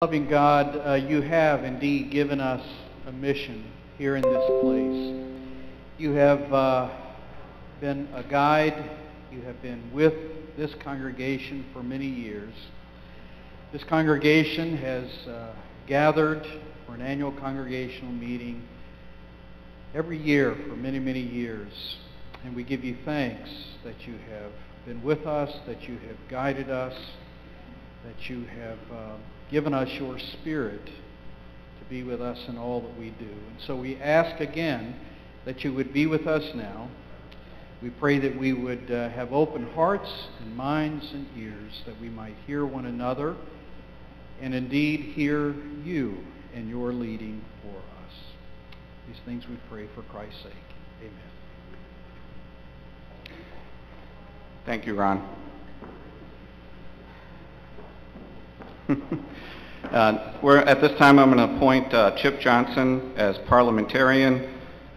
Loving God, you have indeed given us a mission here in this place. You have been a guide. You have been with this congregation for many years. This congregation has gathered for an annual congregational meeting every year for many, many years. And we give you thanks that you have been with us, that you have guided us, that you have given us your Spirit to be with us in all that we do. And so we ask again that you would be with us now. We pray that we would have open hearts and minds and ears, that we might hear one another and indeed hear you and your leading for us. These things we pray for Christ's sake. Amen. Thank you, Ron. At this time, I'm going to appoint Chip Johnson as parliamentarian.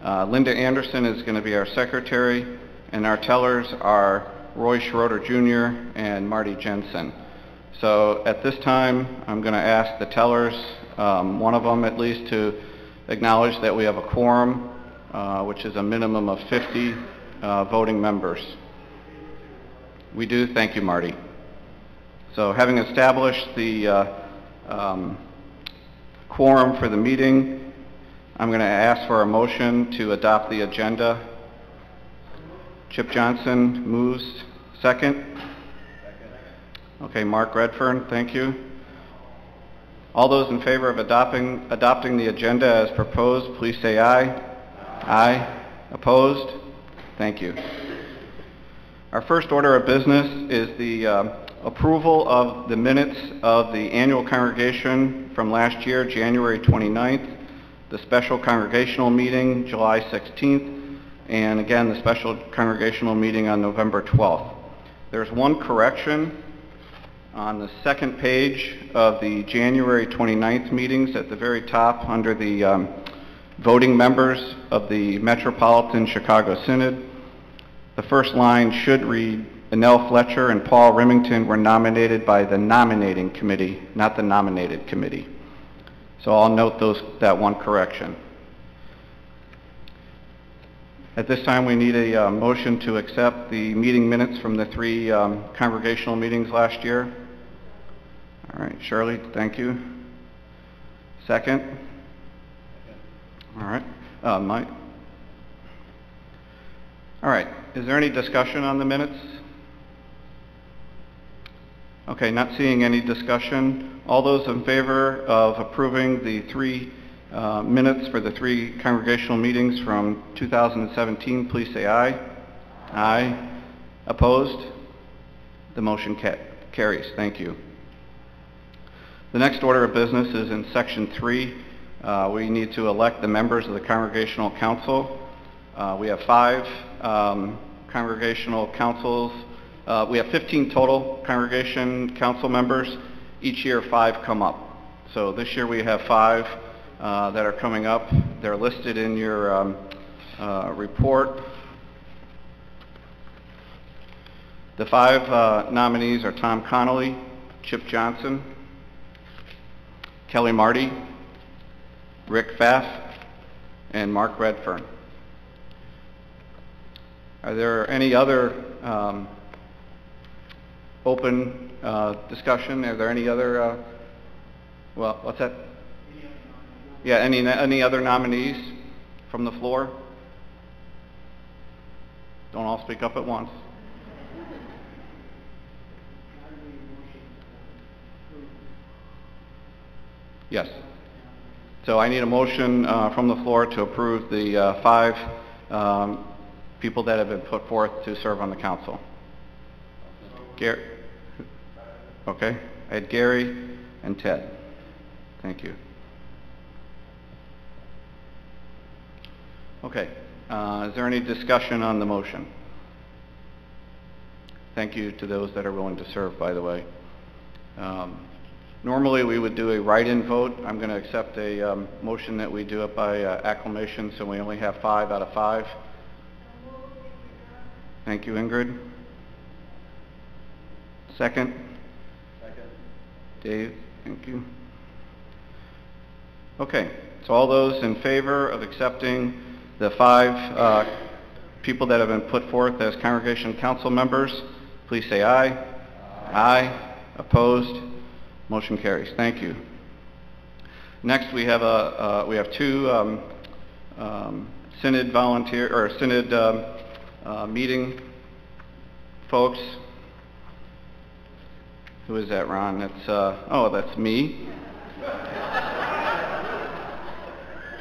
Linda Anderson is going to be our secretary, and our tellers are Roy Schroeder Jr. and Marty Jensen. So at this time, I'm going to ask the tellers, one of them at least, to acknowledge that we have a quorum, which is a minimum of 50 voting members. We do. Thank you, Marty. So having established the quorum for the meeting, I'm going to ask for a motion to adopt the agenda. Chip Johnson moves. Second? Okay, Mark Redfern, thank you. All those in favor of adopting the agenda as proposed, please say aye. Aye. Opposed? Thank you. Our first order of business is the approval of the minutes of the annual congregation from last year, January 29th, the special congregational meeting, July 16th, and again, the special congregational meeting on November 12th. There's one correction on the second page of the January 29th meetings at the very top under the voting members of the Metropolitan Chicago Synod. The first line should read, Annelle Fletcher and Paul Remington were nominated by the nominating committee, not the nominated committee. So I'll note that one correction. At this time, we need a motion to accept the meeting minutes from the three congregational meetings last year. All right, Shirley, thank you. Second? All right, Mike. All right, is there any discussion on the minutes? Okay, not seeing any discussion. All those in favor of approving the three minutes for the three congregational meetings from 2017, please say aye. Aye. Opposed? The motion carries. Thank you. The next order of business is in section 3. We need to elect the members of the Congregational Council. We have 5 congregational councils. We have 15 total congregation council members. Each year 5 come up. So this year we have 5 that are coming up. They're listed in your report. The 5 nominees are Tom Connolly, Chip Johnson, Kelly Marty, Rick Pfaff, and Mark Redfern. Are there any other open discussion? Are there any other, well, what's that? Yeah, any other nominees from the floor? Don't all speak up at once. Yes. So I need a motion from the floor to approve the 5 people that have been put forth to serve on the council. Gary. Okay. I had Gary and Ted. Thank you. Okay. Is there any discussion on the motion? Thank you to those that are willing to serve, by the way. Normally we would do a write-in vote. I'm going to accept a motion that we do it by acclamation, so we only have 5 out of 5. Thank you, Ingrid. Second? Second. Dave, thank you. Okay, so all those in favor of accepting the 5 people that have been put forth as Congregational Council members, please say aye. Aye. Opposed? Motion carries. Thank you. Next, we have 2 synod volunteer or synod meeting folks. Who is that, Ron? That's oh, that's me.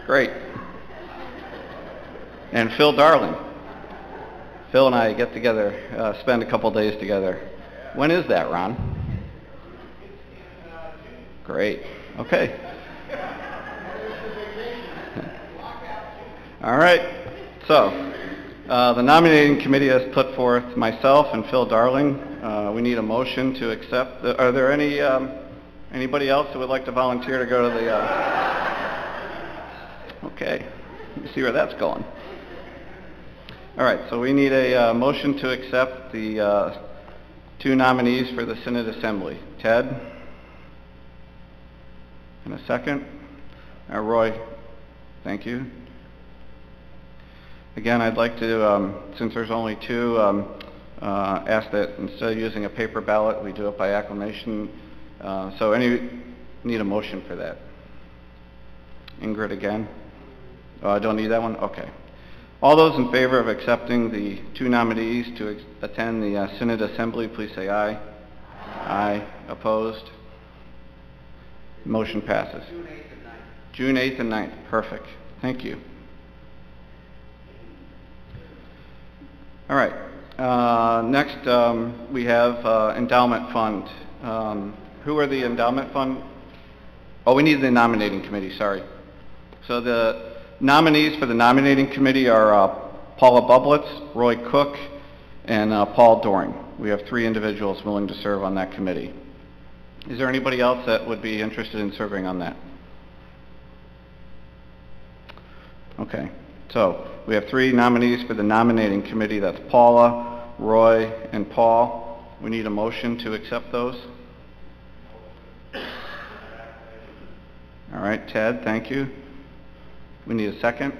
Great. And Phil Darling. Phil and I get together, spend a couple days together. When is that, Ron? Great. Okay. All right. So, the nominating committee has put forth myself and Phil Darling. We need a motion to accept. Are there anybody else who would like to volunteer to go to the? Okay. Let me see where that's going. All right. So we need a motion to accept the 2 nominees for the Synod Assembly. Ted. And a second. Roy. Thank you. Again, I'd like to, since there's only 2, ask that instead of using a paper ballot, we do it by acclamation. So need a motion for that? Ingrid again? Oh, I don't need that one? Okay. All those in favor of accepting the 2 nominees to attend the Synod Assembly, please say aye. Aye. Opposed? Motion passes. June 8th and 9th. Perfect. Thank you. All right. Next, we have endowment fund. Who are the endowment fund? Oh, we need the nominating committee, sorry. So the nominees for the nominating committee are Paula Bublitz, Roy Cook, and Paul Doring. We have 3 individuals willing to serve on that committee. Is there anybody else that would be interested in serving on that? Okay. So we have 3 nominees for the nominating committee. That's Paula, Roy, and Paul. We need a motion to accept those. All right, Ted, thank you. We need a second.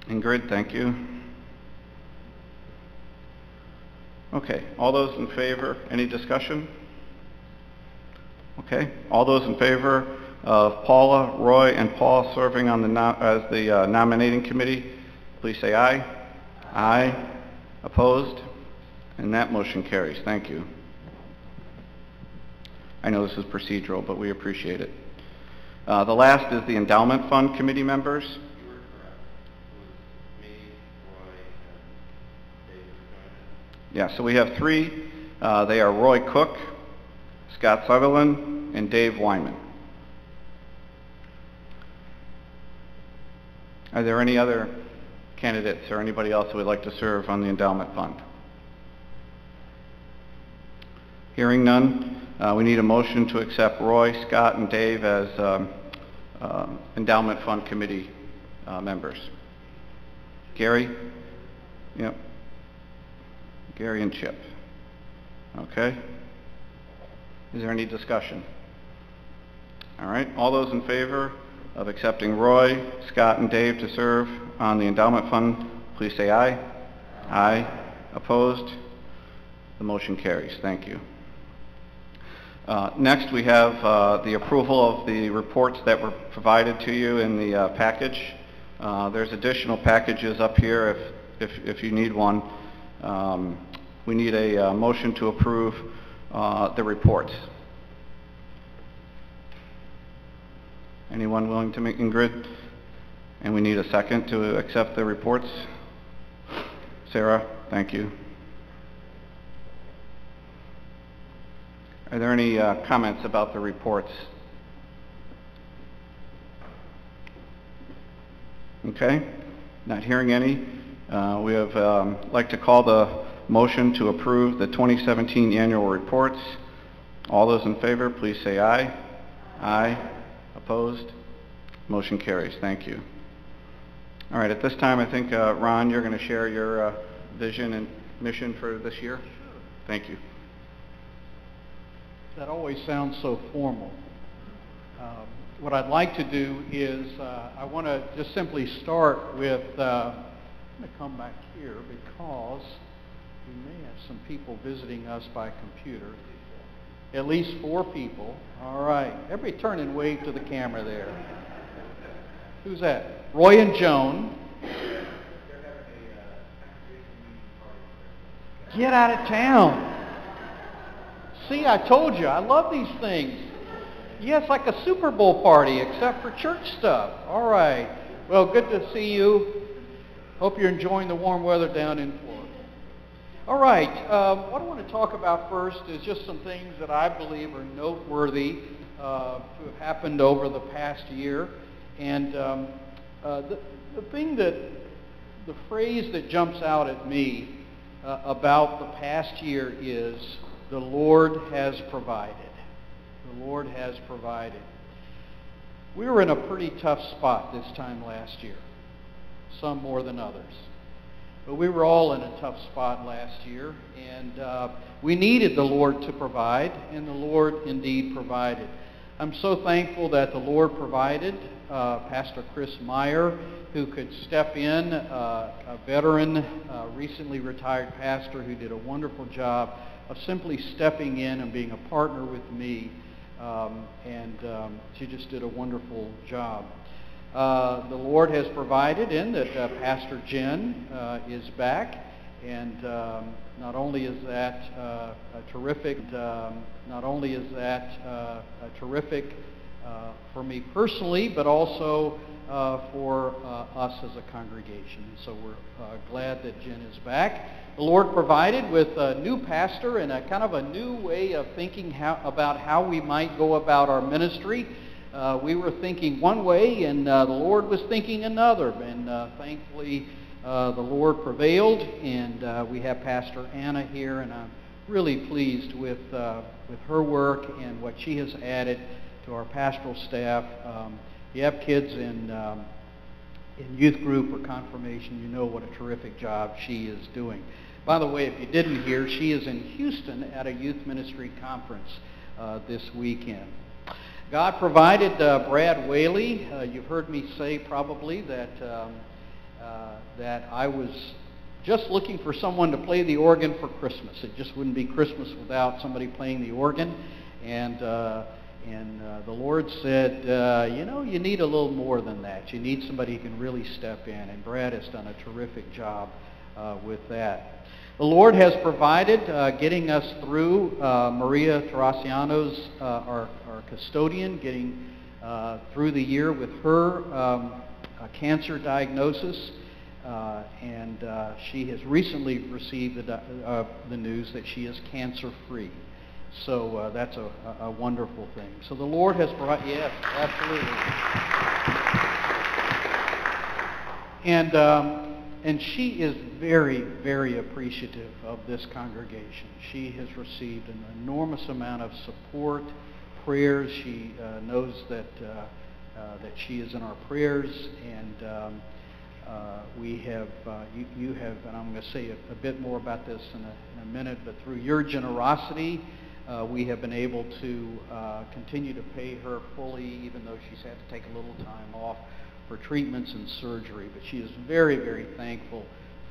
Ingrid, thank you. Okay, all those in favor, any discussion? Okay, all those in favor of Paula, Roy, and Paul serving on the nominating committee, please say aye. Aye. Opposed? And that motion carries. Thank you. I know this is procedural, but we appreciate it. The last is the endowment fund committee members. You were correct. It was me, Roy, and Dave. Yeah, so we have 3. They are Roy Cook, Scott Sutherland, and Dave Wyman. Are there any other candidates or anybody else who would like to serve on the endowment fund? Hearing none, we need a motion to accept Roy, Scott, and Dave as endowment fund committee members. Gary? Yep. Gary and Chip. Okay. Is there any discussion? All right. All those in favor of accepting Roy, Scott, and Dave to serve on the endowment fund, please say aye. Aye. Opposed? The motion carries. Thank you. Next, we have the approval of the reports that were provided to you in the package. There's additional packages up here if you need one. We need a motion to approve the reports. Anyone willing to make Ingrid? And we need a second to accept the reports. Sarah, thank you. Are there any comments about the reports? Okay, not hearing any. We have like to call the motion to approve the 2017 annual reports. All those in favor, please say aye. Aye. Opposed? Motion carries. Thank you. All right, at this time, I think, Ron, you're going to share your vision and mission for this year. Thank you. That always sounds so formal. what I'd like to do is I want to just simply start with, I'm going to come back here because we may have some people visiting us by computer. At least 4 people. All right. Everybody turn and wave to the camera there. Who's that? Roy and Joan. Get out of town. See, I told you, I love these things. Yeah, it's like a Super Bowl party, except for church stuff. All right. Well, good to see you. Hope you're enjoying the warm weather down in Florida. All right. What I want to talk about first is just some things that I believe are noteworthy to have happened over the past year. And the phrase that jumps out at me about the past year is, the Lord has provided. The Lord has provided. We were in a pretty tough spot this time last year, some more than others. But we were all in a tough spot last year, and we needed the Lord to provide, and the Lord indeed provided. I'm so thankful that the Lord provided Pastor Chris Meyer, who could step in, a veteran, recently retired pastor who did a wonderful job of simply stepping in and being a partner with me, and she just did a wonderful job. The Lord has provided in that Pastor Jen is back, and not only is that terrific, for me personally, but also for us as a congregation. So we're glad that Jen is back. The Lord provided with a new pastor and a kind of a new way of thinking about how we might go about our ministry. We were thinking one way, and the Lord was thinking another. And thankfully, the Lord prevailed, and we have Pastor Anna here, and I'm really pleased with her work and what she has added to our pastoral staff. If you have kids in youth group or confirmation, you know what a terrific job she is doing. By the way, if you didn't hear, she is in Houston at a youth ministry conference this weekend. God provided Brad Whaley. You've heard me say probably that I was just looking for someone to play the organ for Christmas. It just wouldn't be Christmas without somebody playing the organ. And the Lord said, you need a little more than that. You need somebody who can really step in. And Brad has done a terrific job with that. The Lord has provided getting us through Maria Terrasiano's, our custodian, getting through the year with her cancer diagnosis. And she has recently received the news that she is cancer-free. So that's a wonderful thing. So the Lord has provided, yes, absolutely. And she is very, very appreciative of this congregation. She has received an enormous amount of support, prayers. She knows that she is in our prayers, and we have, you have, and I'm going to say a bit more about this in a minute, but through your generosity, we have been able to continue to pay her fully, even though she's had to take a little time off for treatments and surgery. But she is very, very thankful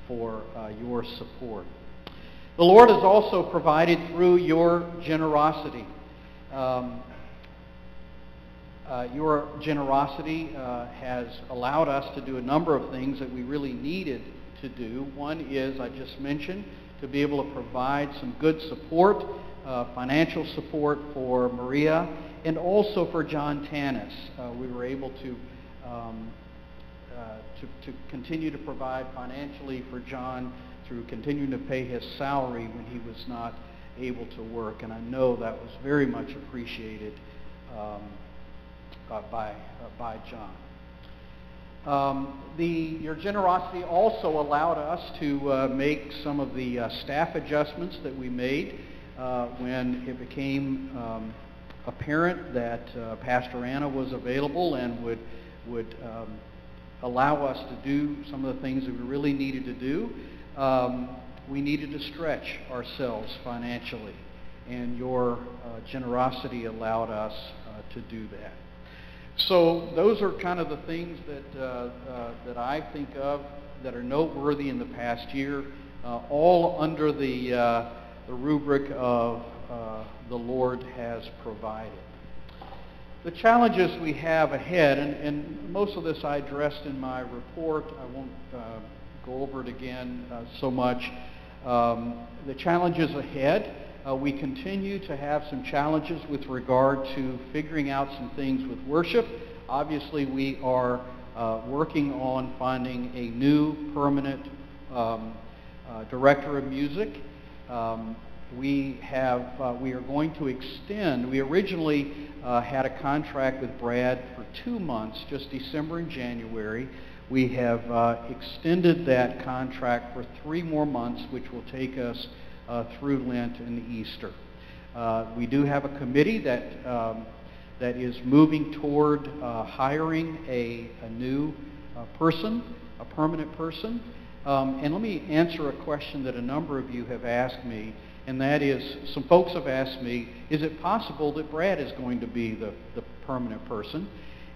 for your support. The Lord has also provided through your generosity. Your generosity has allowed us to do a number of things that we really needed to do. One is, I just mentioned, to be able to provide some good support, financial support for Maria, and also for John Tanis. We were able to continue to provide financially for John through continuing to pay his salary when he was not able to work, and I know that was very much appreciated by John. Your generosity also allowed us to make some of the staff adjustments that we made when it became apparent that Pastor Anna was available and would allow us to do some of the things that we really needed to do. We needed to stretch ourselves financially, and your generosity allowed us to do that. So those are kind of the things that I think of that are noteworthy in the past year, all under the rubric of the Lord has provided. The challenges we have ahead, and most of this I addressed in my report. I won't go over it again so much. The challenges ahead, we continue to have some challenges with regard to figuring out some things with worship. Obviously, we are working on finding a new permanent director of music. We are going to extend. We originally had a contract with Brad for 2 months, just December and January. We have extended that contract for 3 more months, which will take us through Lent and Easter. We do have a committee that is moving toward hiring a new person, a permanent person. And let me answer a question that a number of you have asked me, and that is, some folks have asked me, is it possible that Brad is going to be the permanent person?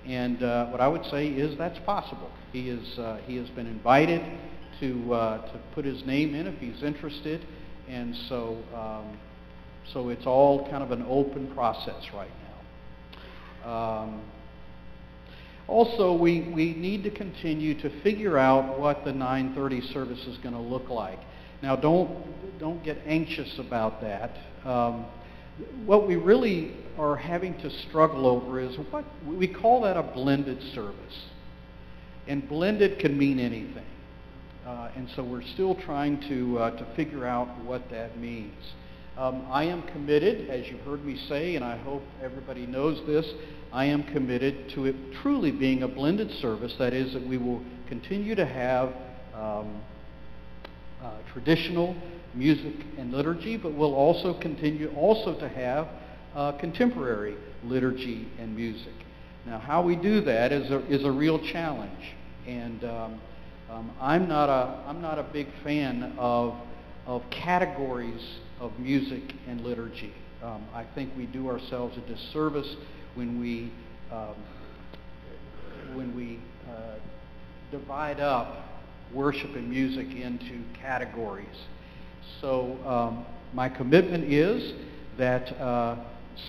And what I would say is that's possible. He has been invited to put his name in if he's interested, and so it's all kind of an open process right now. Also, we need to continue to figure out what the 9:30 service is going to look like. Now, don't get anxious about that. What we really are having to struggle over is what we call that a blended service, and blended can mean anything. And so we're still trying to figure out what that means. I am committed, as you've heard me say, and I hope everybody knows this, I am committed to it truly being a blended service. That is, that we will continue to have traditional music and liturgy, but we'll also continue to have contemporary liturgy and music. Now, how we do that is a real challenge, and I'm not a big fan of categories of music and liturgy. I think we do ourselves a disservice when we divide up worship and music into categories. So my commitment is that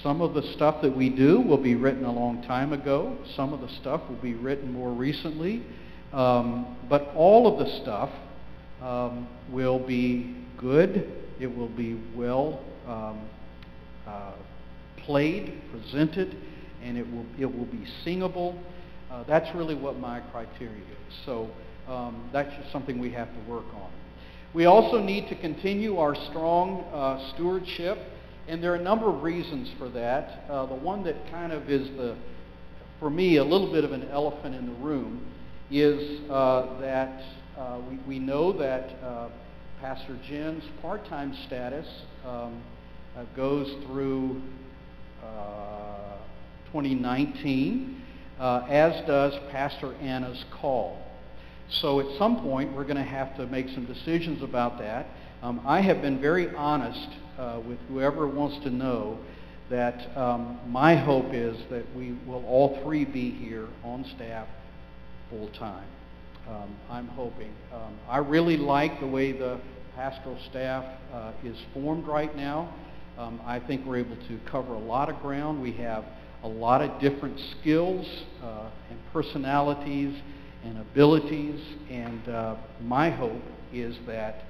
some of the stuff that we do will be written a long time ago. Some of the stuff will be written more recently. But all of the stuff will be good. It will be well played, presented, and it will be singable. That's really what my criteria is. So that's just something we have to work on. We also need to continue our strong stewardship, and there are a number of reasons for that. The one that kind of is for me, a little bit of an elephant in the room is that we know that Pastor Jen's part-time status goes through 2019, as does Pastor Anna's call. So at some point, we're going to have to make some decisions about that. I have been very honest with whoever wants to know that my hope is that we will all three be here on staff full-time. I'm hoping. I really like the way the pastoral staff is formed right now. I think we're able to cover a lot of ground. We have a lot of different skills and personalities and abilities, and my hope is that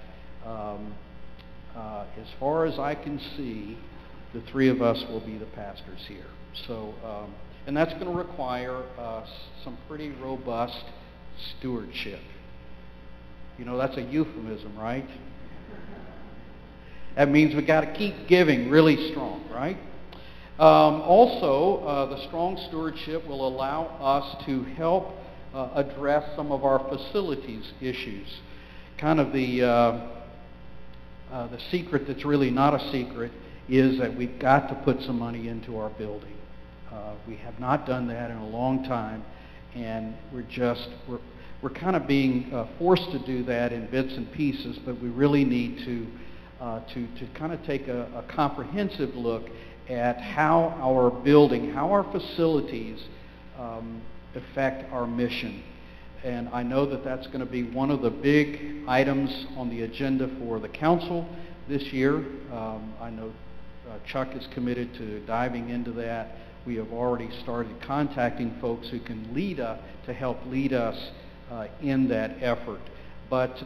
as far as I can see, the three of us will be the pastors here. So, and that's going to require some pretty robust stewardship. You know, that's a euphemism, right? That means we got to keep giving really strong, right? Also, the strong stewardship will allow us to help address some of our facilities issues. Kind of the secret that's really not a secret is that we've got to put some money into our building. We have not done that in a long time, and we're kind of being forced to do that in bits and pieces, but we really need to kind of take a comprehensive look at how our building, how our facilities affect our mission. And I know that that's going to be one of the big items on the agenda for the council this year. I know Chuck is committed to diving into that. We have already started contacting folks who can to help lead us in that effort. But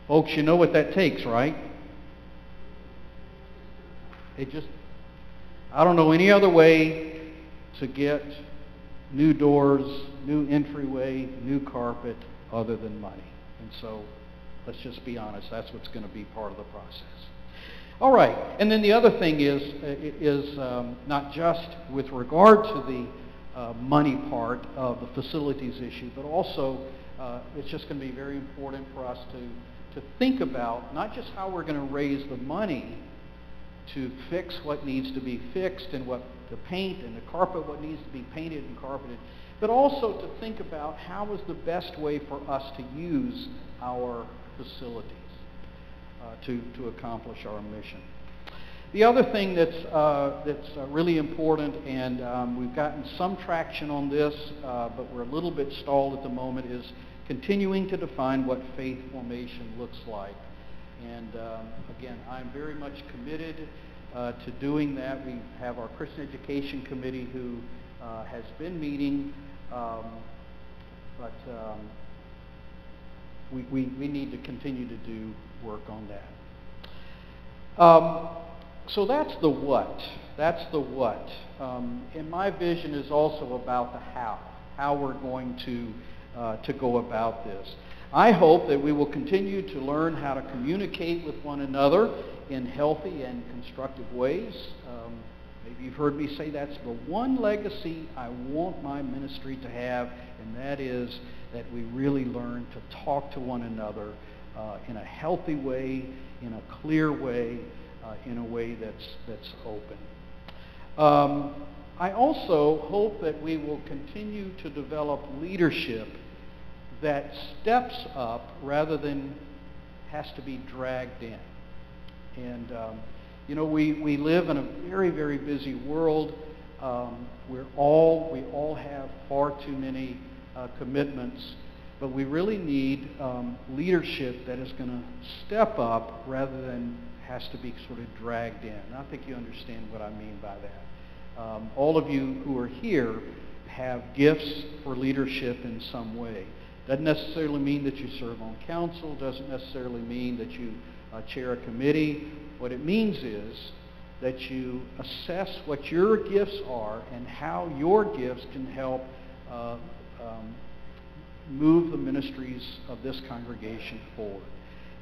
folks, you know what that takes, right? I don't know any other way to get new doors, new entryway, new carpet other than money. And so let's just be honest, that's what's going to be part of the process. All right, and then the other thing is not just with regard to the money part of the facilities issue, but also it's just going to be very important for us to think about not just how we're going to raise the money to fix what needs to be fixed and what the paint and the carpet what needs to be painted and carpeted, but also to think about how is the best way for us to use our facilities to accomplish our mission. The other thing that's really important, and we've gotten some traction on this, but we're a little bit stalled at the moment, is continuing to define what faith formation looks like. And again, I'm very much committed to doing that. We have our Christian Education Committee who has been meeting, but we need to continue to do work on that. So that's the what. That's the what. And my vision is also about the how we're going to go about this. I hope that we will continue to learn how to communicate with one another in healthy and constructive ways. Maybe you've heard me say that's the one legacy I want my ministry to have, and that is that we really learn to talk to one another in a healthy way, in a clear way, in a way that's open. I also hope that we will continue to develop leadership that steps up rather than has to be dragged in. And you know, we live in a very, very busy world. We all have far too many commitments, but we really need leadership that is going to step up rather than has to be sort of dragged in. And I think you understand what I mean by that. All of you who are here have gifts for leadership in some way. Doesn't necessarily mean that you serve on council, doesn't necessarily mean that you chair a committee. What it means is that you assess what your gifts are and how your gifts can help move the ministries of this congregation forward.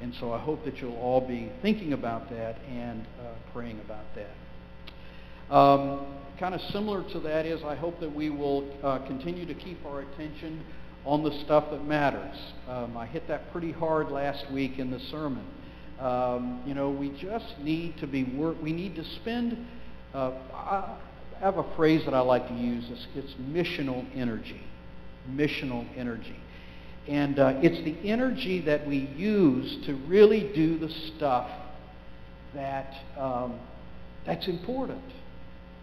And so I hope that you'll all be thinking about that and praying about that. Kind of similar to that is I hope that we will continue to keep our attention on the stuff that matters. I hit that pretty hard last week in the sermon. You know, we just need to we need to spend, I have a phrase that I like to use, it's missional energy. Missional energy. And it's the energy that we use to really do the stuff that's important,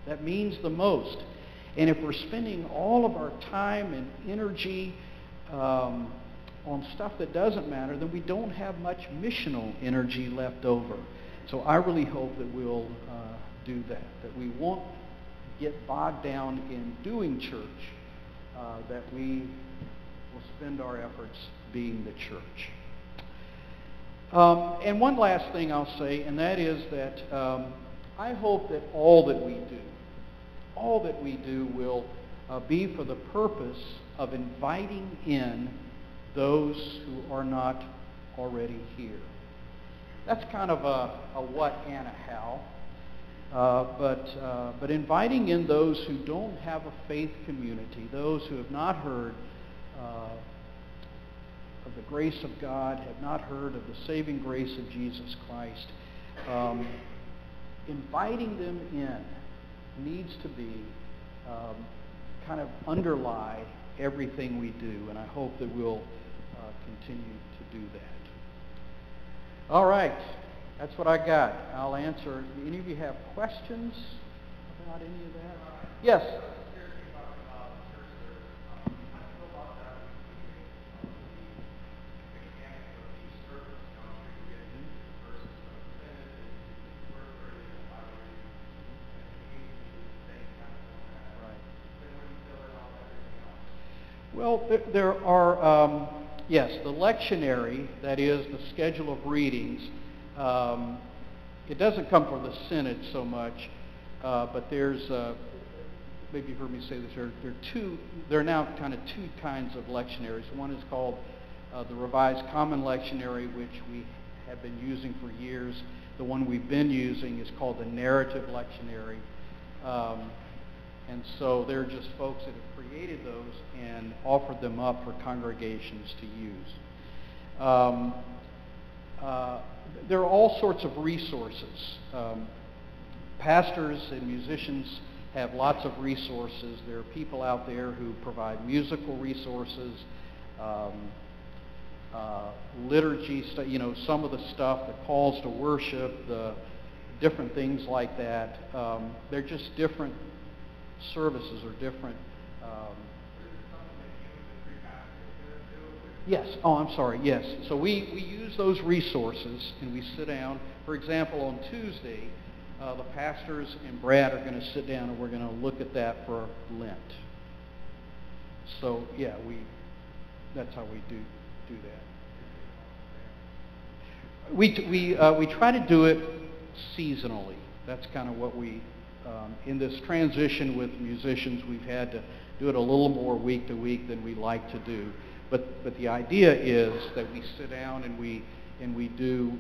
that means the most. And if we're spending all of our time and energy on stuff that doesn't matter, then we don't have much missional energy left over. So I really hope that we'll do that we won't get bogged down in doing church, that we will spend our efforts being the church. And one last thing I'll say, and that is that I hope that all that we do will be for the purpose of inviting in those who are not already here. That's kind of a what and a how. But inviting in those who don't have a faith community, those who have not heard of the grace of God, have not heard of the saving grace of Jesus Christ, inviting them in needs to be kind of underlie everything we do, and I hope that we'll continue to do that. All right, that's what I got. I'll answer. Any of you have questions about any of that? Yes. Well, there are, yes, the lectionary, that is the schedule of readings. It doesn't come from the Synod so much, but there's, maybe you've heard me say this, there are now kind of two kinds of lectionaries. One is called the Revised Common Lectionary, which we have been using for years. The one we've been using is called the Narrative Lectionary. And so they're just folks that have created those and offered them up for congregations to use. There are all sorts of resources. Pastors and musicians have lots of resources. There are people out there who provide musical resources, liturgy, some of the stuff, the calls to worship, the different things like that. They're just different services or different. Yes. Oh, I'm sorry. Yes. So we use those resources and we sit down. For example, on Tuesday, the pastors and Brad are going to sit down and we're going to look at that for Lent. So yeah, that's how we do that. We try to do it seasonally. That's kind of what we. In this transition with musicians, we've had to do it a little more week to week than we like to do. But the idea is that we sit down and we do.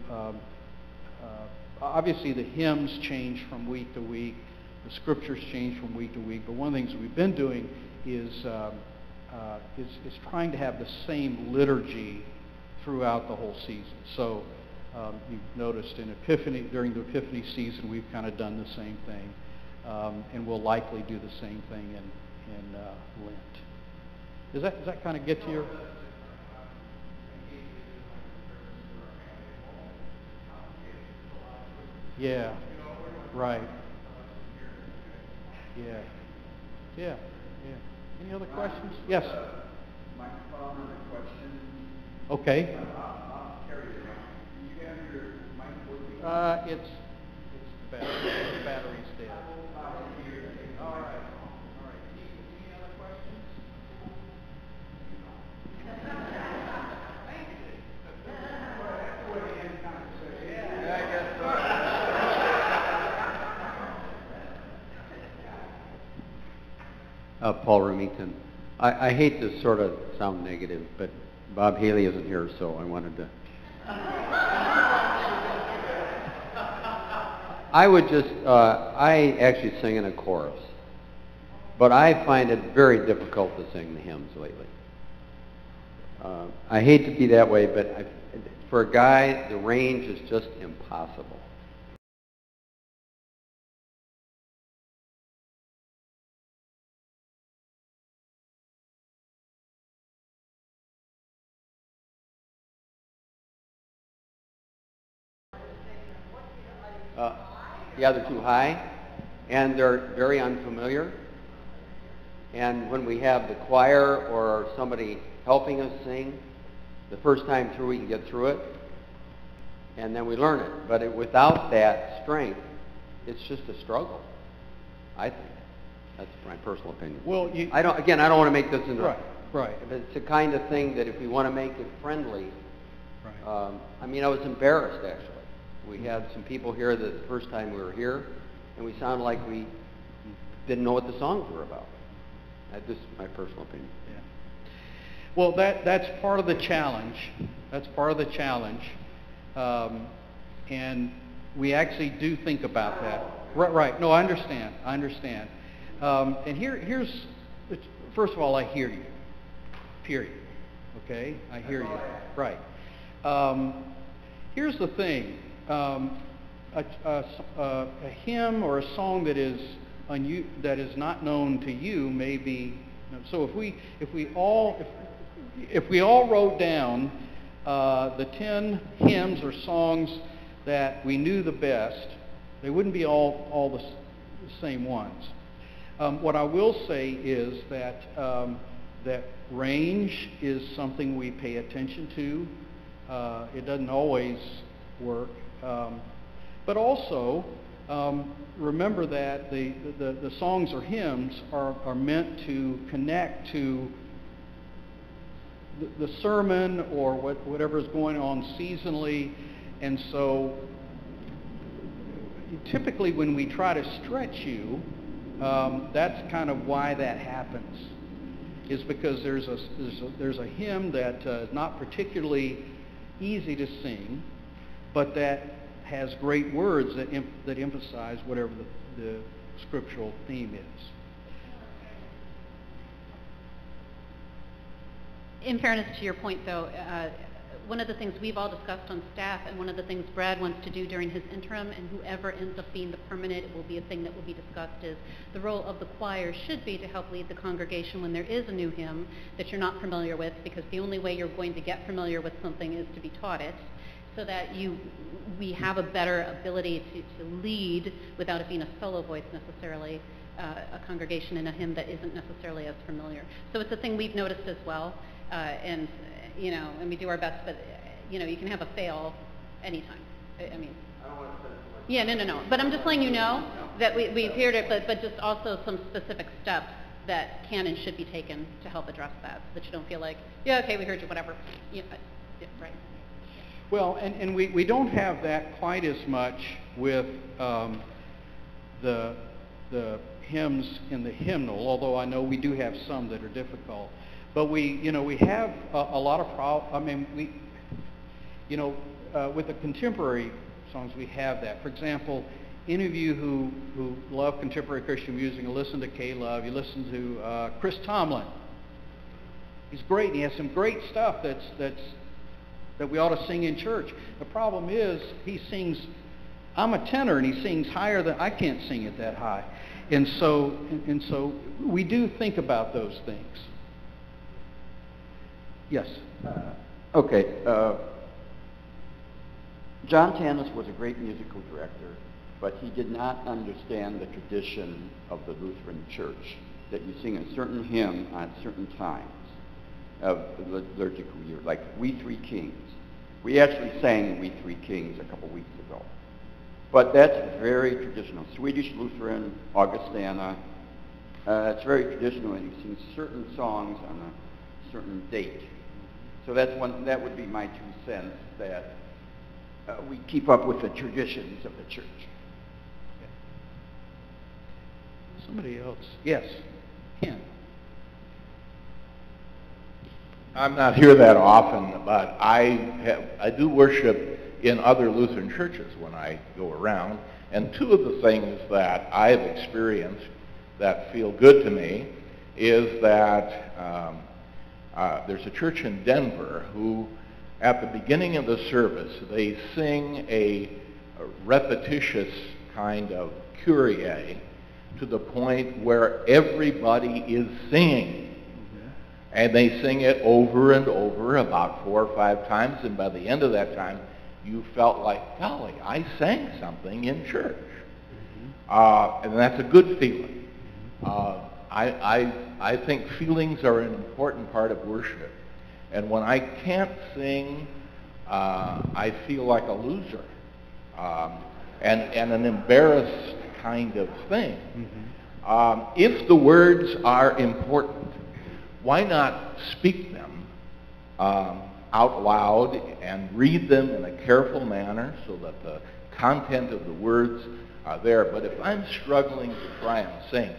Obviously, the hymns change from week to week. The scriptures change from week to week. But one of the things we've been doing is trying to have the same liturgy throughout the whole season. So you've noticed in Epiphany, during the Epiphany season, we've kind of done the same thing. And we'll likely do the same thing in Lent. Does that kind of get to your? Yeah. Right. Yeah. Yeah. Any other questions? Yes. Microphone or question? Okay. I'll carry it around. Do you have your mic working? It's the battery's dead. All right. Any other questions? Yeah, I guess so. Paul Remington. I hate to sort of sound negative, but Bob Haley isn't here, so I wanted to. I actually sing in a chorus, but I find it very difficult to sing the hymns lately. I hate to be that way, but for a guy, the range is just impossible. Yeah, they're too high, and they're very unfamiliar. And when we have the choir or somebody helping us sing, the first time through we can get through it, and then we learn it. But without that strength, it's just a struggle, I think. That's my personal opinion. Well, I don't want to make this into right. But it's the kind of thing that if we want to make it friendly, Right. I was embarrassed actually. We had some people here the first time we were here, and we sounded like we didn't know what the songs were about. That's just my personal opinion. Yeah. Well, that's part of the challenge. That's part of the challenge, and we actually do think about that. Right. No, I understand. And here's first of all, I hear you. Period. Okay, I hear you. Right. Here's the thing. A hymn or a song that is not known to you may be. So if we all wrote down the 10 hymns or songs that we knew the best, they wouldn't be all the same ones. What I will say is that that range is something we pay attention to. It doesn't always work. But also, remember that the songs or hymns are meant to connect to the sermon or whatever is going on seasonally. And so typically when we try to stretch you, that's kind of why that happens, is because there's a hymn that is not particularly easy to sing, but that has great words that emphasize whatever the scriptural theme is. In fairness to your point, though, one of the things we've all discussed on staff, and one of the things Brad wants to do during his interim, and whoever ends up being the permanent, it will be a thing that will be discussed, is the role of the choir should be to help lead the congregation when there is a new hymn that you're not familiar with, because the only way you're going to get familiar with something is to be taught it, so that we have a better ability to lead without it being a solo voice necessarily, a congregation in a hymn that isn't necessarily as familiar. So it's a thing we've noticed as well, and we do our best, but you can have a fail anytime. I mean, I don't want to spend too much. yeah, no. But I'm just letting you know that we've heard it, but just also some specific steps that can and should be taken to help address that, so that you don't feel like, yeah, okay, we heard you, whatever. Yeah, right. Well, and we don't have that quite as much with the hymns in the hymnal, although I know we do have some that are difficult. But we have a lot of with the contemporary songs, we have that. For example, any of you who love contemporary Christian music and listen to K-Love, you listen to Chris Tomlin. He's great, and he has some great stuff that we ought to sing in church. The problem is he sings, I'm a tenor, and he sings higher than, I can't sing it that high. And so we do think about those things. Yes. Okay. John Tanis was a great musical director, but he did not understand the tradition of the Lutheran Church, that you sing a certain hymn at certain times of the liturgical year, like We Three Kings. We actually sang We Three Kings a couple weeks ago. But that's very traditional. Swedish Lutheran, Augustana, it's very traditional, and you sing certain songs on a certain date. So that would be my 2 cents, that we keep up with the traditions of the church. Okay. Somebody else. Yes, Ken. I'm not here that often, but I do worship in other Lutheran churches when I go around. And 2 of the things that I've experienced that feel good to me is that there's a church in Denver who, at the beginning of the service, they sing a repetitious kind of Kyrie to the point where everybody is singing. And they sing it over and over about 4 or 5 times, and by the end of that time, you felt like, golly, I sang something in church. And that's a good feeling. I think feelings are an important part of worship. And when I can't sing, I feel like a loser and an embarrassed kind of thing. If the words are important, why not speak them out loud and read them in a careful manner so that the content of the words are there? But if I'm struggling to try and sing,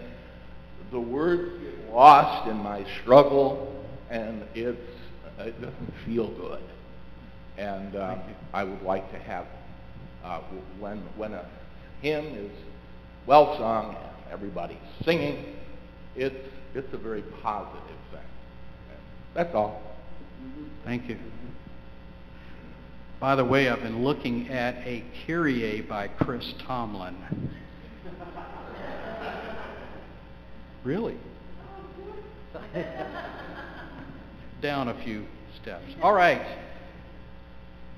the words get lost in my struggle, and it doesn't feel good. And I would like to have, when a hymn is well sung and everybody's singing, it's a very positive thing. That's all. Thank you. By the way, I've been looking at a Kyrie by Chris Tomlin. Really? Down a few steps. All right.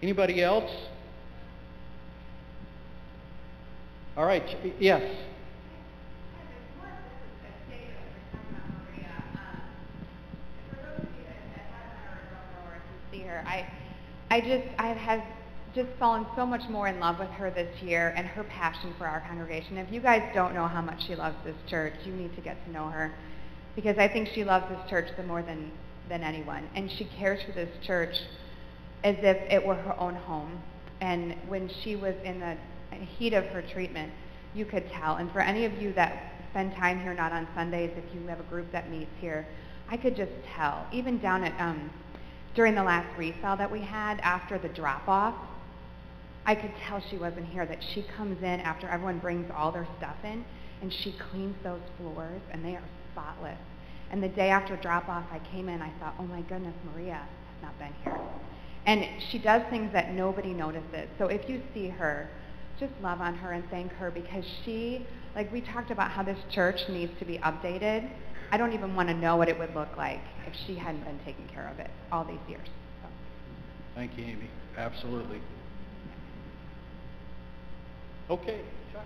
Anybody else? All right. Yes. I have just fallen so much more in love with her this year and her passion for our congregation. If you guys don't know how much she loves this church, you need to get to know her, because I think she loves this church more than than anyone. And she cares for this church as if it were her own home. And when she was in the heat of her treatment, you could tell. And for any of you that spend time here, not on Sundays, if you have a group that meets here, I could just tell. Even down at, during the last resale that we had after the drop-off, I could tell she wasn't here, that she comes in after everyone brings all their stuff in, and she cleans those floors, and they are spotless. And the day after drop-off, I came in, I thought, oh my goodness, Maria has not been here. And she does things that nobody notices. So if you see her, just love on her and thank her, because she, like we talked about how this church needs to be updated. I don't even want to know what it would look like if she hadn't been taking care of it all these years. So. Thank you, Amy. Absolutely. Okay, Chuck.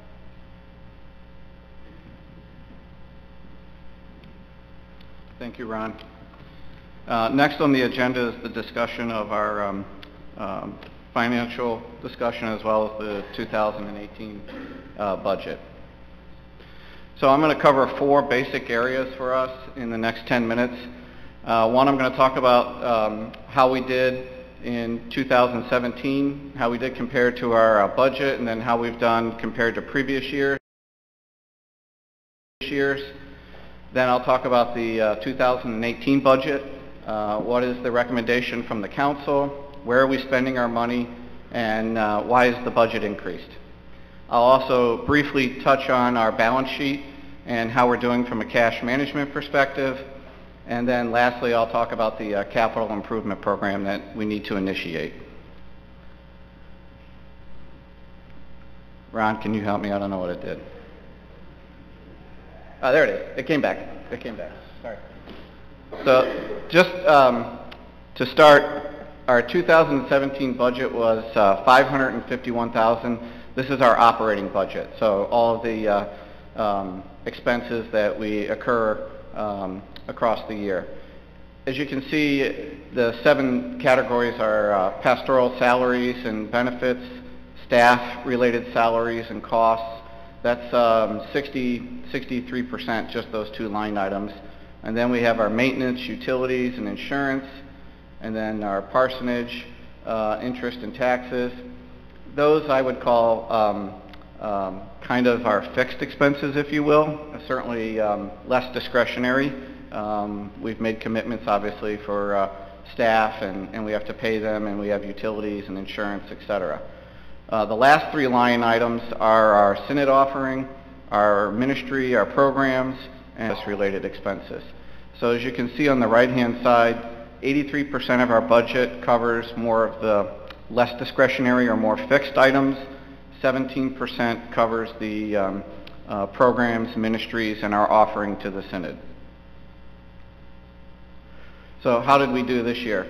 Thank you, Ron. Next on the agenda is the discussion of our financial discussion as well as the 2018 budget. So I'm going to cover 4 basic areas for us in the next 10 minutes. One, I'm going to talk about how we did in 2017, how we did compared to our budget, and then how we've done compared to previous years. Then I'll talk about the 2018 budget. What is the recommendation from the council? Where are we spending our money? And why is the budget increased? I'll also briefly touch on our balance sheet and how we're doing from a cash management perspective. And then lastly, I'll talk about the capital improvement program that we need to initiate. Ron, can you help me? I don't know what it did. Oh, there it is. It came back. It came back. Sorry. So just to start, our 2017 budget was $551,000. This is our operating budget. So all of the expenses that we occur across the year. As you can see, the 7 categories are pastoral salaries and benefits, staff-related salaries and costs. That's 63%, just those 2 line items. And then we have our maintenance, utilities, and insurance, and then our parsonage, interest and taxes. Those I would call kind of our fixed expenses, if you will, certainly less discretionary. We've made commitments, obviously, for staff, and we have to pay them, and we have utilities and insurance, etc. The last 3 line items are our synod offering, our ministry, our programs, and related expenses. So as you can see on the right-hand side, 83% of our budget covers more of the less discretionary or more fixed items. 17% covers the programs, ministries, and our offering to the synod. So how did we do this year?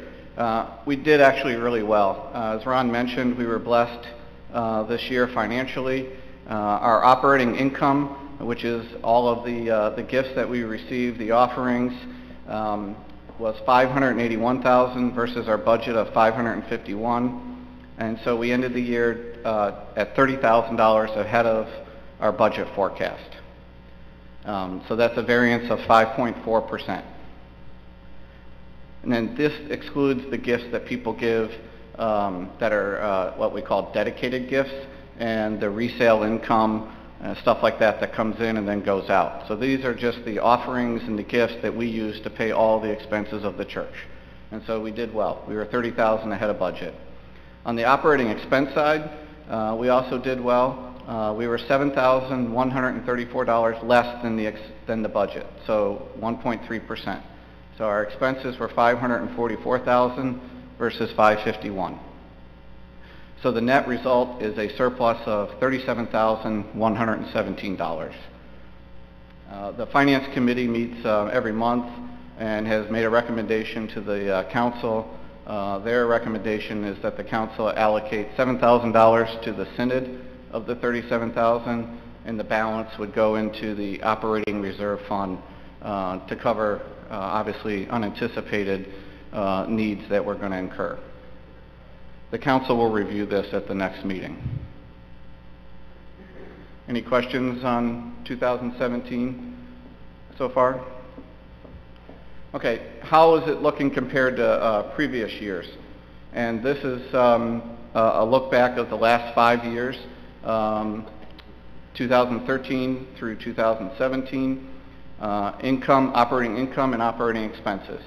We did actually really well. As Ron mentioned, we were blessed this year financially. Our operating income, which is all of the gifts that we received, the offerings, was $581,000 versus our budget of $551,000. And so we ended the year at $30,000 ahead of our budget forecast. So that's a variance of 5.4%. And then this excludes the gifts that people give that are what we call dedicated gifts, and the resale income, stuff like that that comes in and then goes out. So these are just the offerings and the gifts that we use to pay all the expenses of the church. And so we did well. We were $30,000 ahead of budget. On the operating expense side, we also did well. We were $7,134 less than the budget, so 1.3%. So our expenses were $544,000 versus $551,000. So the net result is a surplus of $37,117. The Finance Committee meets every month and has made a recommendation to the council. Their recommendation is that the council allocate $7,000 to the synod of the $37,000, and the balance would go into the operating reserve fund to cover, obviously, unanticipated needs that we're going to incur. The council will review this at the next meeting. Any questions on 2017 so far? Okay, how is it looking compared to previous years? And this is a look back of the last 5 years, 2013 through 2017, operating income, and operating expenses.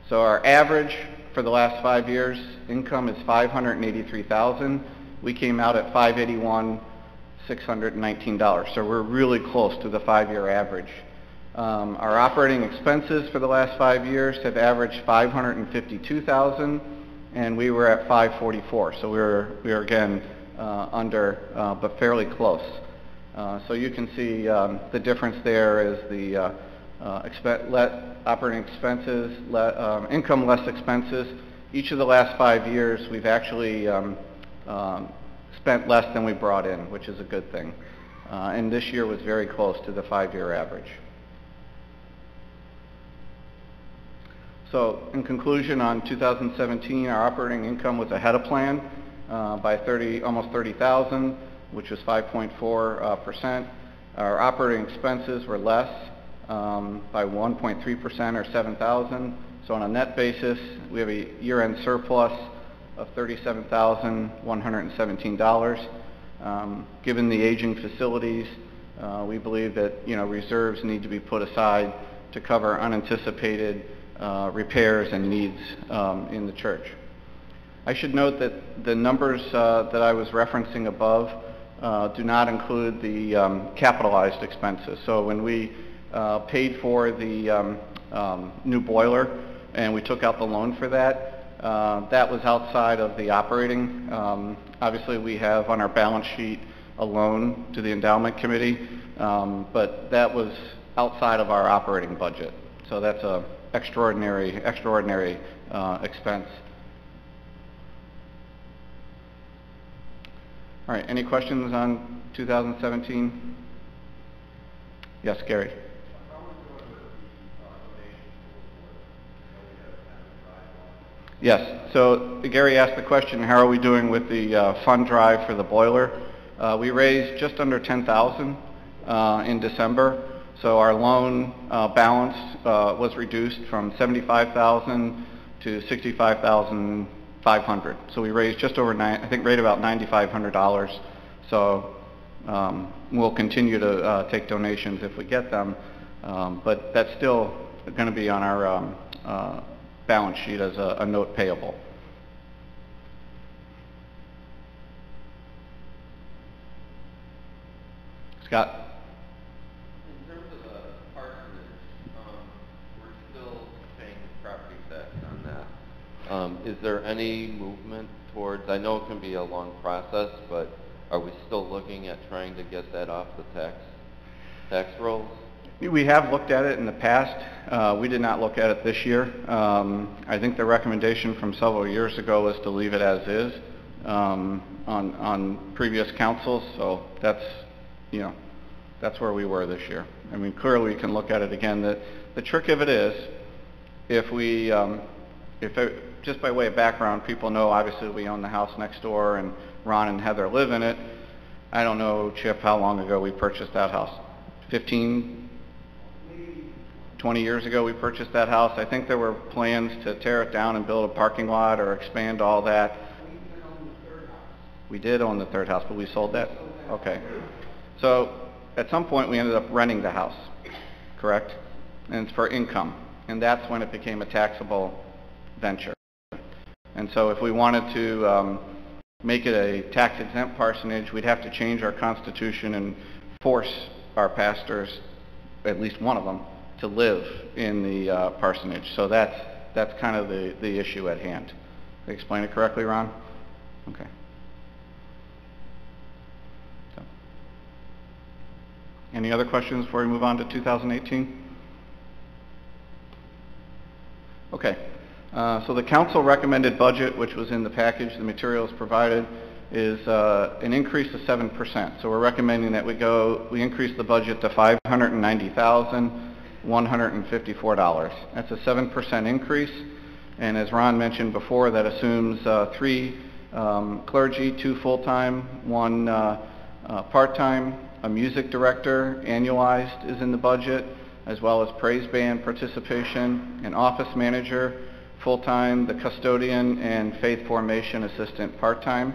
So our average for the last 5 years, income is $583,000. We came out at $581,619. So we're really close to the 5-year average. Our operating expenses for the last 5 years have averaged $552,000, and we were at $544,000. So we were again under, but fairly close. So you can see the difference there is the operating expenses, income less expenses. Each of the last 5 years, we've actually spent less than we brought in, which is a good thing. And this year was very close to the 5-year average. So in conclusion, on 2017, our operating income was ahead of plan by almost $30,000, which was 5.4%. Our operating expenses were less by 1.3% or $7,000. So on a net basis, we have a year-end surplus of $37,117. Given the aging facilities, we believe that reserves need to be put aside to cover unanticipated repairs and needs in the church. I should note that the numbers that I was referencing above do not include the capitalized expenses. So when we paid for the new boiler and we took out the loan for that, that was outside of the operating. Obviously, we have on our balance sheet a loan to the endowment committee, but that was outside of our operating budget. So that's a extraordinary expense. All right, any questions on 2017? Yes, Gary. Yes, so Gary asked the question, how are we doing with the fund drive for the boiler? We raised just under $10,000 in December. So our loan balance was reduced from $75,000 to $65,500. So we raised just over, I think, right about $9,500. So we'll continue to take donations if we get them, but that's still going to be on our balance sheet as a note payable. Scott? Is there any movement towards, I know it can be a long process, but are we still looking at trying to get that off the tax rolls? We have looked at it in the past. We did not look at it this year. I think the recommendation from several years ago was to leave it as is on previous councils, so that's where we were this year. I mean, clearly we can look at it again. The trick of it is, just by way of background, people know obviously we own the house next door and Ron and Heather live in it. I don't know, Chip, how long ago we purchased that house? 15, 20 years ago we purchased that house. I think there were plans to tear it down and build a parking lot or expand all that. We did own the third house, but we sold that? Okay. So at some point we ended up renting the house, correct? And it's for income. And that's when it became a taxable venture. And so if we wanted to make it a tax-exempt parsonage, we'd have to change our constitution and force our pastors, at least one of them, to live in the parsonage. So that's kind of the issue at hand. Did I explain it correctly, Ron? Okay. So, any other questions before we move on to 2018? Okay. So the council recommended budget, which was in the package, the materials provided, is an increase of 7%. So we're recommending that we increase the budget to $590,154. That's a 7% increase. And as Ron mentioned before, that assumes 3 clergy, 2 full-time, 1 part-time, a music director, annualized, is in the budget, as well as praise band participation, an office manager full-time, the custodian and faith formation assistant part-time,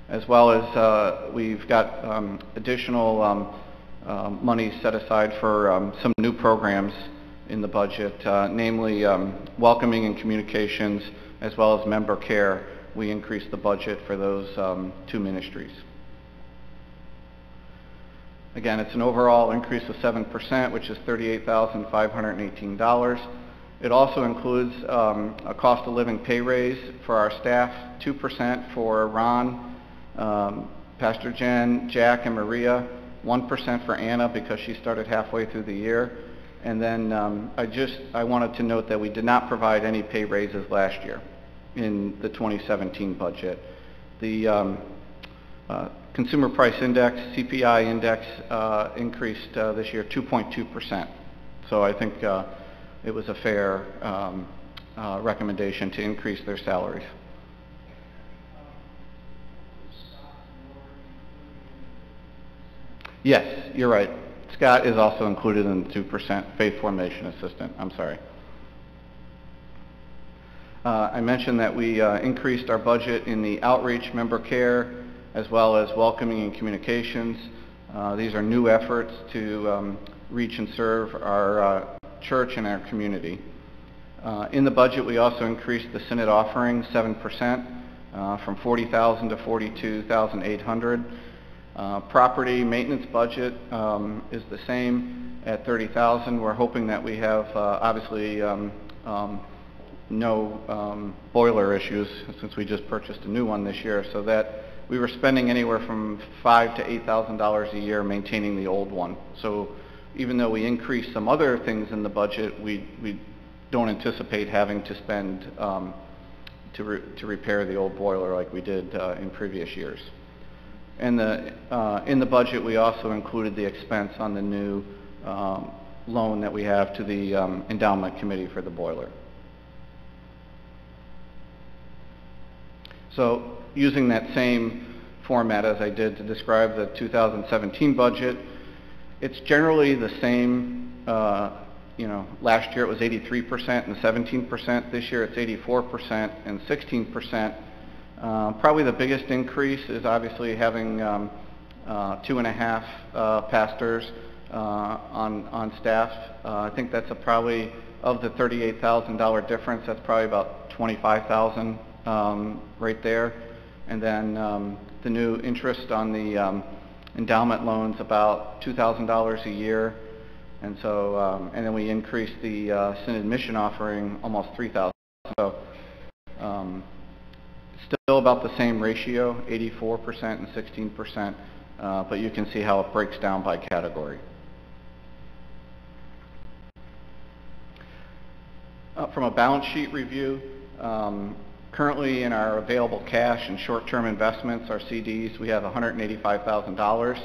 as well as we've got additional money set aside for some new programs in the budget, namely welcoming and communications, as well as member care. We increased the budget for those two ministries. Again, it's an overall increase of 7%, which is $38,518. It also includes a cost of living pay raise for our staff, 2% for Ron, Pastor Jen, Jack, and Maria, 1% for Anna because she started halfway through the year. And then I wanted to note that we did not provide any pay raises last year in the 2017 budget. The Consumer Price Index, CPI index, increased this year 2.2%. So I think it was a fair recommendation to increase their salaries. Yes, you're right. Scott is also included in the 2% faith formation assistant. I'm sorry. I mentioned that we increased our budget in the outreach, member care, as well as welcoming and communications. These are new efforts to reach and serve our church and our community. In the budget, we also increased the Synod offering 7%, from $40,000 to $42,800. Property maintenance budget is the same at $30,000. We're hoping that we have obviously no boiler issues since we just purchased a new one this year, so that we were spending anywhere from $5,000 to $8,000 a year maintaining the old one. So even though we increased some other things in the budget, we don't anticipate having to spend to repair the old boiler like we did in previous years. And in the budget, we also included the expense on the new loan that we have to the endowment committee for the boiler. So using that same format as I did to describe the 2017 budget, it's generally the same. Last year it was 83% and 17%. This year it's 84% and 16%. Probably the biggest increase is obviously having 2.5 pastors on staff. I think that's probably, of the $38,000 difference, that's probably about $25,000 right there. And then the new interest on the endowment loans about $2,000 a year. And so, and then we increased the Synod mission offering almost $3,000. So still about the same ratio, 84% and 16%, but you can see how it breaks down by category. From a balance sheet review, currently in our available cash and short-term investments, our CDs, we have $185,000.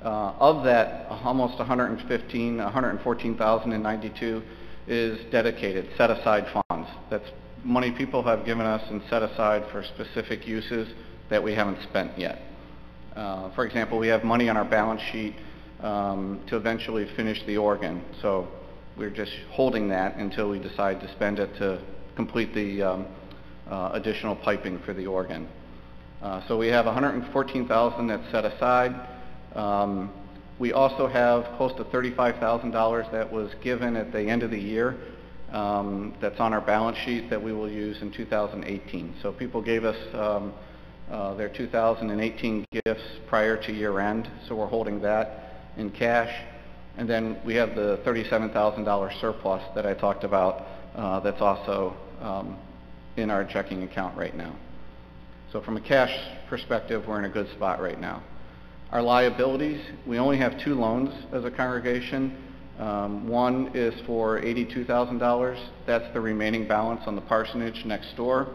Of that, almost $114,092 is dedicated, set-aside funds. That's money people have given us and set aside for specific uses that we haven't spent yet. For example, we have money on our balance sheet to eventually finish the organ. So we're just holding that until we decide to spend it to complete the additional piping for the organ. So we have $114,000 that's set aside. We also have close to $35,000 that was given at the end of the year that's on our balance sheet that we will use in 2018. So people gave us their 2018 gifts prior to year end, so we're holding that in cash. And then we have the $37,000 surplus that I talked about that's also in our checking account right now. So from a cash perspective, we're in a good spot right now. Our liabilities, we only have 2 loans as a congregation. One is for $82,000. That's the remaining balance on the parsonage next door.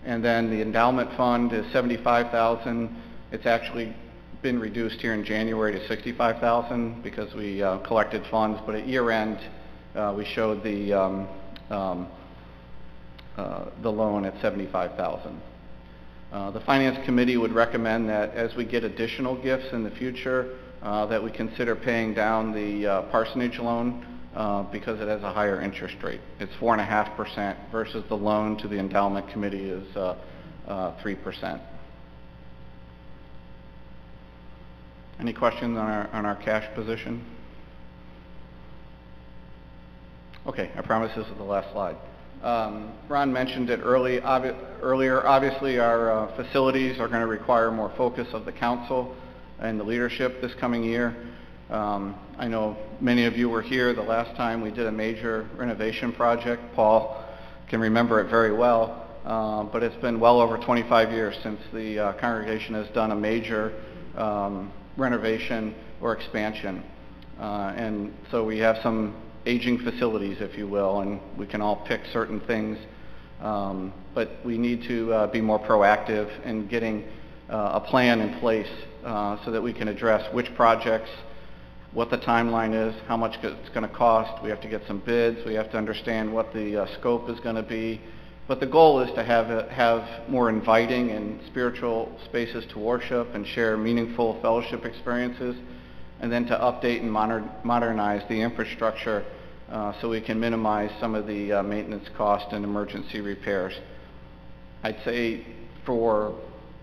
And then the endowment fund is $75,000. It's actually been reduced here in January to $65,000 because we collected funds, but at year end we showed the loan at $75,000. The Finance Committee would recommend that as we get additional gifts in the future, that we consider paying down the parsonage loan because it has a higher interest rate. It's 4.5% versus the loan to the endowment committee is 3%. Any questions on our cash position? Okay, I promise this is the last slide. Ron mentioned it earlier. Obviously, our facilities are going to require more focus of the council and the leadership this coming year. I know many of you were here the last time we did a major renovation project. Paul can remember it very well, but it's been well over 25 years since the congregation has done a major renovation or expansion. And so we have some aging facilities, if you will, and we can all pick certain things. But we need to be more proactive in getting a plan in place so that we can address which projects, what the timeline is, how much it's going to cost. We have to get some bids. We have to understand what the scope is going to be. But the goal is to have more inviting and spiritual spaces to worship and share meaningful fellowship experiences, and then to update and modernize the infrastructure so we can minimize some of the maintenance cost and emergency repairs. I'd say for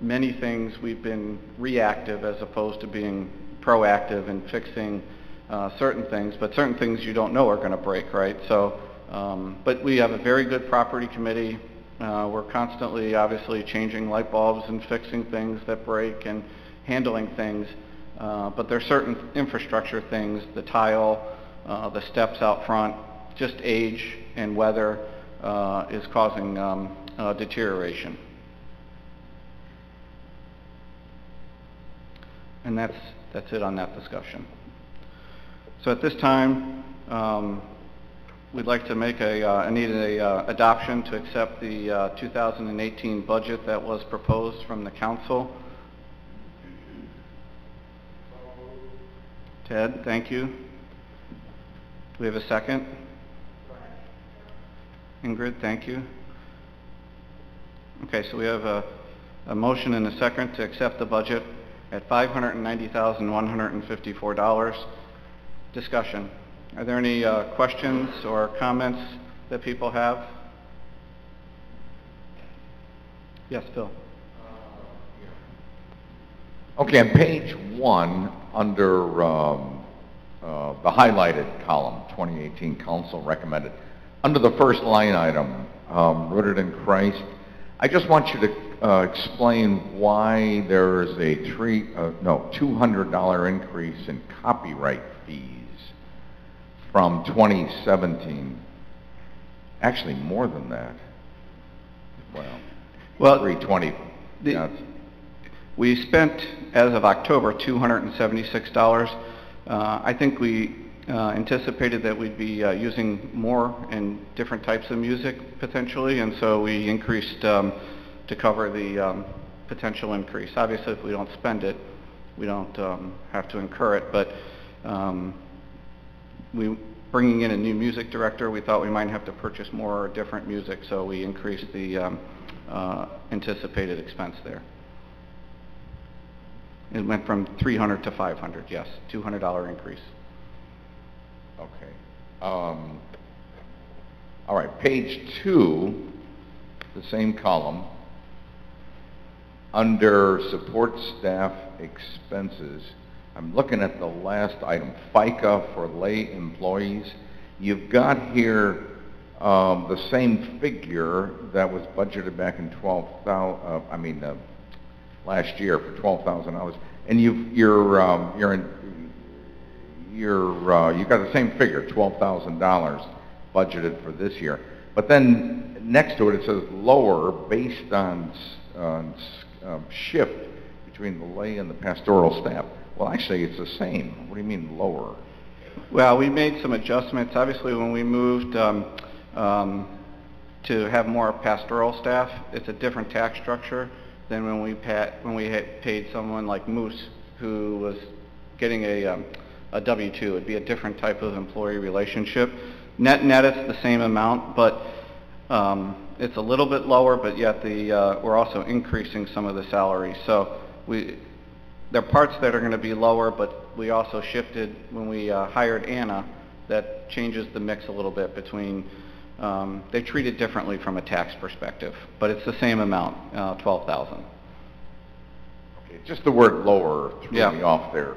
many things we've been reactive as opposed to being proactive in fixing certain things, but certain things you don't know are going to break, right? So, but we have a very good property committee. We're constantly, obviously, changing light bulbs and fixing things that break and handling things. But there are certain infrastructure things, the tile, the steps out front, just age and weather is causing deterioration. And that's it on that discussion. So at this time, we'd like to make need a adoption to accept the 2018 budget that was proposed from the council. Ted, thank you. Do we have a second? Ingrid, thank you. Okay, so we have a motion and a second to accept the budget at $590,154. Discussion. Are there any questions or comments that people have? Yes, Phil. Okay, on page 1, under the highlighted column, 2018 Council recommended, under the first line item, rooted in Christ, I just want you to explain why there is a $200 increase in copyright fees from 2017. Actually, more than that. Well, 320. We spent, as of October, $276. I think we anticipated that we'd be using more in different types of music, potentially, and so we increased to cover the potential increase. Obviously, if we don't spend it, we don't have to incur it, but bringing in a new music director, we thought we might have to purchase more different music, so we increased the anticipated expense there. It went from $300 to $500, yes, $200 increase. Okay. All right, page 2, the same column, under support staff expenses, I'm looking at the last item, FICA for lay employees. You've got here the same figure that was budgeted back in last year for $12,000, and you've got the same figure, $12,000 budgeted for this year. But then next to it, it says lower based on shift between the lay and the pastoral staff. Well, actually, it's the same. What do you mean lower? Well, we made some adjustments. Obviously, when we moved to have more pastoral staff, it's a different tax structure than when we had paid someone like Moose, who was getting a W-2. It'd be a different type of employee relationship. Net, it's the same amount, but it's a little bit lower, but yet we're also increasing some of the salaries. So there are parts that are going to be lower, but we also shifted when we hired Anna. that changes the mix a little bit between, they treat it differently from a tax perspective, but it's the same amount, 12,000. Okay, just the word lower threw Yeah. me off there.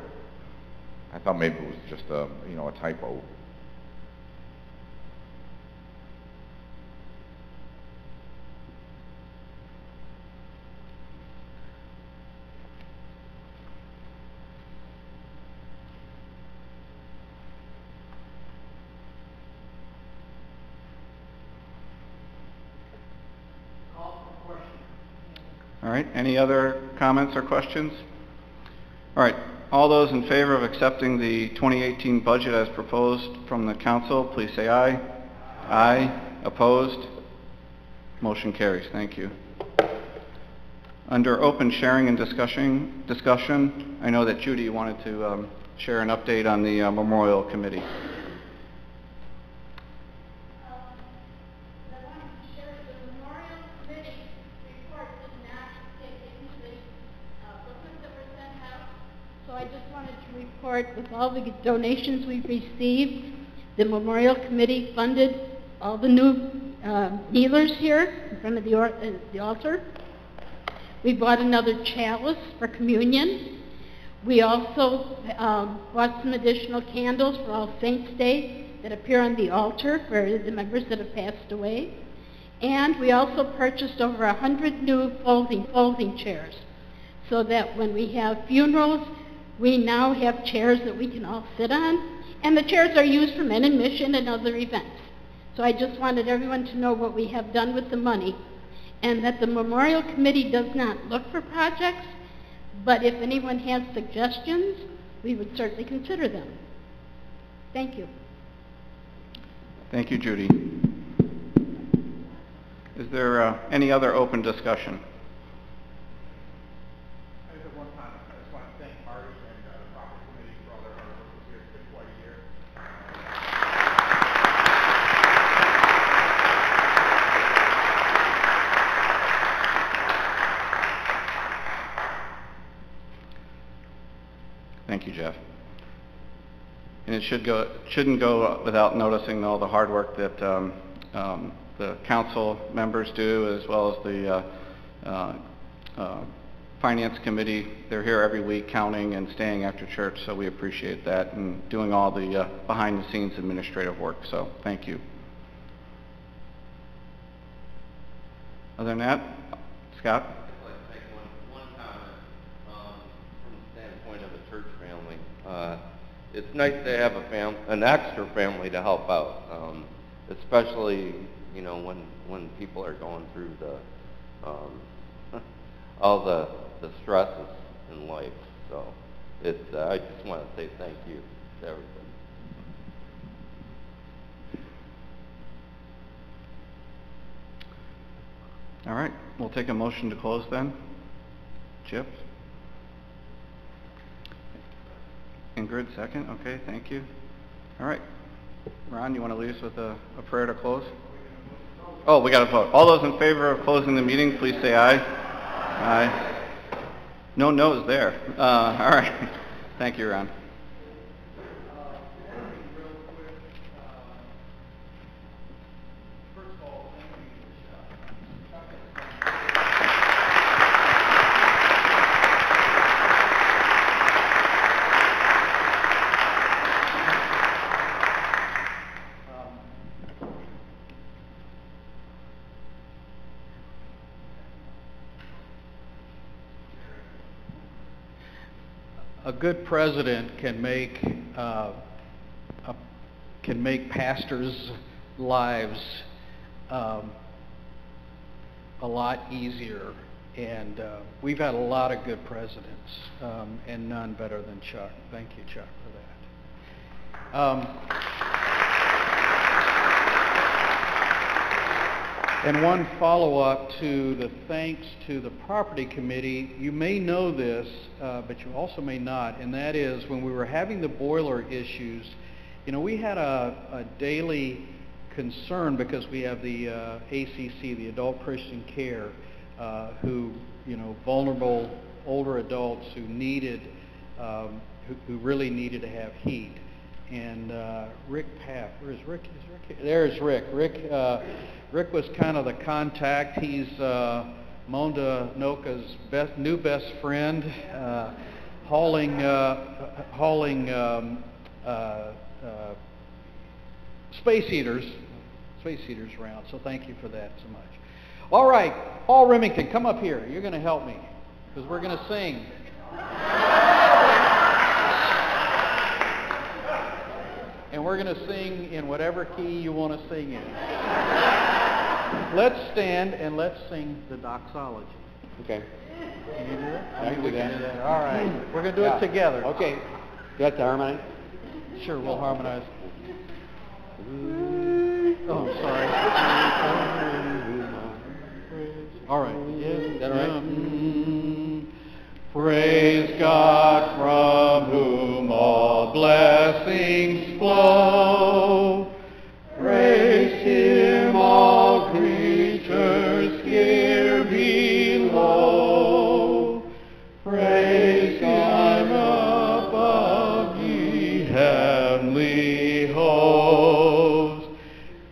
I thought maybe it was just a, you know, a typo. All right, any other comments or questions? All right, all those in favor of accepting the 2018 budget as proposed from the council, please say aye. Aye. Opposed? Motion carries. Thank you. Under open sharing and discussion, I know that Judy wanted to share an update on the Memorial Committee. I just wanted to report with all the donations we've received, the Memorial Committee funded all the new kneelers here in front of the altar. We bought another chalice for communion. We also bought some additional candles for All Saints Day that appear on the altar for the members that have passed away. And we also purchased over 100 new folding chairs so that when we have funerals, we now have chairs that we can all sit on, and the chairs are used for men in mission and other events. So I just wanted everyone to know what we have done with the money, and that the Memorial Committee does not look for projects, but if anyone has suggestions, we would certainly consider them. Thank you. Thank you, Judy. Is there any other open discussion? Thank you, Jeff. And it shouldn't go without noticing all the hard work that the council members do, as well as the finance committee. They're here every week counting and staying after church, so we appreciate that, and doing all the behind-the-scenes administrative work, so thank you. Other than that, Scott? It's nice to have an extra family to help out, especially, you know, when people are going through the all the stresses in life. So I just want to say thank you to everybody. All right, we'll take a motion to close then. Chip? Ingrid, second. Okay, thank you. All right. Ron, you want to lead us with a prayer to close? Oh, we got to vote. All those in favor of closing the meeting, please say aye. Aye. No no's there. All right. Thank you, Ron. A good president can make pastors' lives a lot easier, and we've had a lot of good presidents, and none better than Chuck. Thank you, Chuck, for that. And one follow-up to the thanks to the property committee. You may know this, but you also may not, and that is when we were having the boiler issues, you know, we had a daily concern because we have the ACC, the Adult Christian Care, who, you know, vulnerable older adults who needed, who really needed to have heat. and Rick Paff. Where's Rick? Is Rick? There's Rick. Rick was kind of the contact. He's Monda Noka's new best friend, hauling space heaters around. So thank you for that so much. All right, Paul Remington, come up here. You're going to help me because we're going to sing. And we're going to sing in whatever key you want to sing in. Let's stand and let's sing the doxology. Okay. Can you do that? I can do we that. can do that. All right. We're going to do it together. Okay. You have to harmonize? Sure, we'll harmonize. Oh, I'm sorry. All right. Is that all right? Praise God from whom all blessings flow. Praise Him, all creatures here below. Praise Him above, ye heavenly hosts.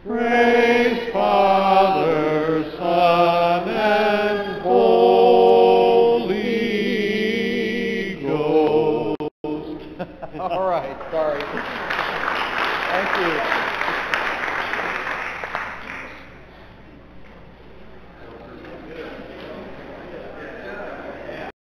Praise Father, Son, and Holy Ghost. All right, sorry. Thank you.